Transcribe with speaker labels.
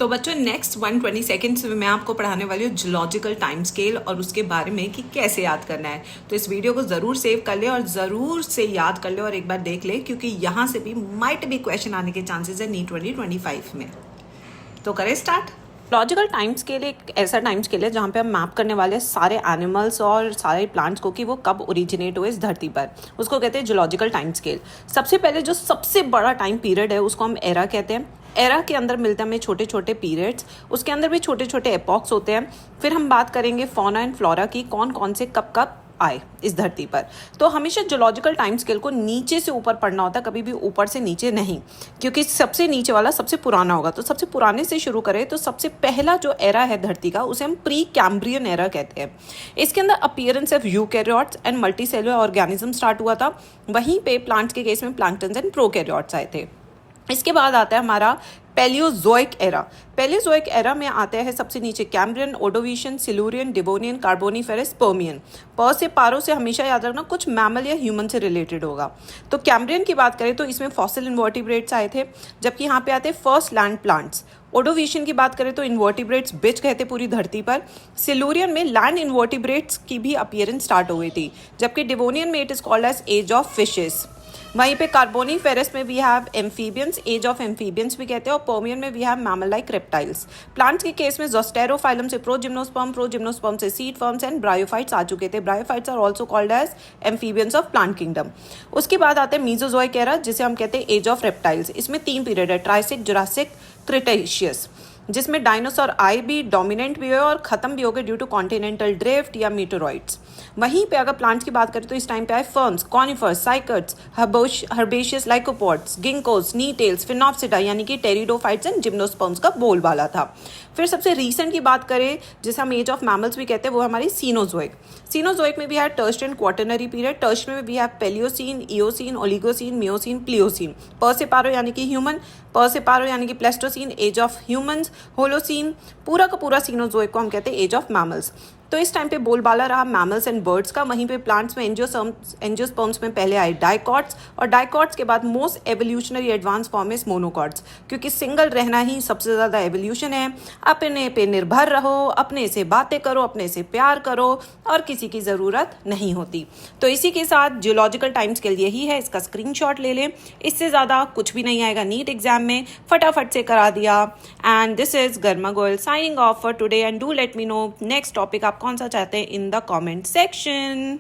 Speaker 1: तो बच्चों next 120 seconds में मैं आपको पढ़ाने वाली हूँ जूलॉजिकल टाइम स्केल और उसके बारे में कि कैसे याद करना है। तो इस वीडियो को ज़रूर सेव कर ले और ज़रूर से याद कर ले और एक बार देख ले, क्योंकि यहाँ से भी माइट भी क्वेश्चन आने के चांसेस है नीट 2025 में। तो करें स्टार्ट। लॉजिकल टाइम स्केल एक ऐसा टाइम स्केल है जहाँ पे हम मैप करने वाले हैं सारे एनिमल्स और सारे प्लांट्स को कि वो कब ओरिजिनेट हुए इस धरती पर। उसको कहते हैं जूलॉजिकल टाइम स्केल। सबसे पहले जो सबसे बड़ा टाइम पीरियड है उसको हम एरा कहते हैं। एरा के अंदर मिलते हैं हमें छोटे छोटे पीरियड्स, उसके अंदर भी छोटे छोटे एपॉक्स होते हैं। फिर हम बात करेंगे फौना एंड फ्लोरा की, कौन कौन से कब कब आए इस धरती पर। तो हमेशा जूलॉजिकल टाइम स्केल को नीचे से ऊपर पढ़ना होता है, कभी भी ऊपर से नीचे नहीं, क्योंकि सबसे नीचे वाला सबसे पुराना होगा। तो सबसे पुराने से शुरू करें तो सबसे पहला जो एरा है धरती का उसे हम प्री कैम्ब्रियन एरा कहते हैं। इसके अंदर appearance of eukaryotes and multicellular organism start हुआ था। वहीं पे प्लांट्स के केस में प्लैंक्टन्स एंड प्रोकैरियोट्स आए थे। इसके बाद आता है हमारा पैलियोजोइक एरा। पैलियोजोइक एरा में आते हैं सबसे नीचे Cambrian, Ordovician, Silurian, Devonian, Carboniferous, Permian. प से पारो से हमेशा याद रखना कुछ मैमल या ह्यूमन से रिलेटेड होगा। तो कैम्ब्रियन की बात करें तो इसमें फॉसिल इन्वर्टिब्रेट्स आए थे, जबकि यहाँ पे आते हैं फर्स्ट लैंड प्लांट्स। ओडोविशियन की बात करें तो इन्वर्टिब्रेट्स बिच कहते पूरी धरती पर। सिल्यूरियन में लैंड इन्वर्टिब्रेट्स की भी अपीयरेंस स्टार्ट हो गई थी, जबकि डिवोनियन में it is called as age of fishes. वहीं पे कार्बोनिफेरस में we have amphibians, age of amphibians भी कहते हैं, और पर्मियन में we have mammal like reptiles. Plants के केस में जोस्टेरोफाइलम से प्रोजिम्नोस्पर्म से सीड फॉर्म्स एंड ब्रायोफाइट्स आ चुके थे। Bryophytes are also called as amphibians of plant kingdom. उसके बाद आते हैं मीजोजोइक एरा, जिसे हम कहते हैं एज ऑफ रेप्टाइल्स। इसमें 3 पीरियड है, ट्राइसिक, जुरासिक, क्रिटेशियस, जिसमें डायनासोर आए भी, डोमिनेंट भी हुए और खत्म भी हो गए ड्यू टू कॉन्टिनेंटल ड्रिफ्ट या मीटेरॉइड्स। वहीं पे अगर प्लांट्स की बात करें तो इस टाइम पे आए फर्न्स, कॉनिफर्स, साइकड्स, हर्बेशियस लाइकोपोड्स, गिंकोस, नीटेल्स, फिनोप्सिडा यानी कि टेरिडोफाइट्स एंड जिम्नोस्पर्म्स का बोलबाला था। फिर सबसे रीसेंट की बात करें जिसे हम एज ऑफ मैमल्स भी कहते हैं, वो हमारी सीनोजोइक। सीनोजोइक में भी है टर्शियन क्वाटरनरी पीरियड। टर्शियन में भी है Palaeocene, Eocene, Oligocene, Miocene, Pliocene. प से पारो यानी कि ह्यूमन, प से पारो यानी कि Pleistocene, age of humans, Holocene. पूरा का पूरा सीनोजोइक को हम कहते हैं एज ऑफ मैमल्स। तो इस टाइम पे बोलबाला रहा मैमल्स एंड बर्ड्स का। वहीं पे प्लांट्स में एंजियोस्पर्म्स में पहले आए डाइकॉट्स, और डाइकॉट्स के बाद most evolutionary advance form is monocots, क्योंकि सिंगल रहना ही सबसे ज़्यादा एवोल्यूशन है। अपने पे निर्भर रहो, अपने से बातें करो, अपने से प्यार करो और किसी की ज़रूरत नहीं होती। तो इसी के साथ जूलॉजिकल टाइम स्केल यही है, इसका स्क्रीनशॉट ले लें। इससे ज़्यादा कुछ भी नहीं आएगा नीट एग्जाम में, फटाफट से करा दिया। एंड दिस इज गर्मा Goyal signing off for today, and do let me know next topic आप कौन सा चाहते हैं इन द कमेंट सेक्शन।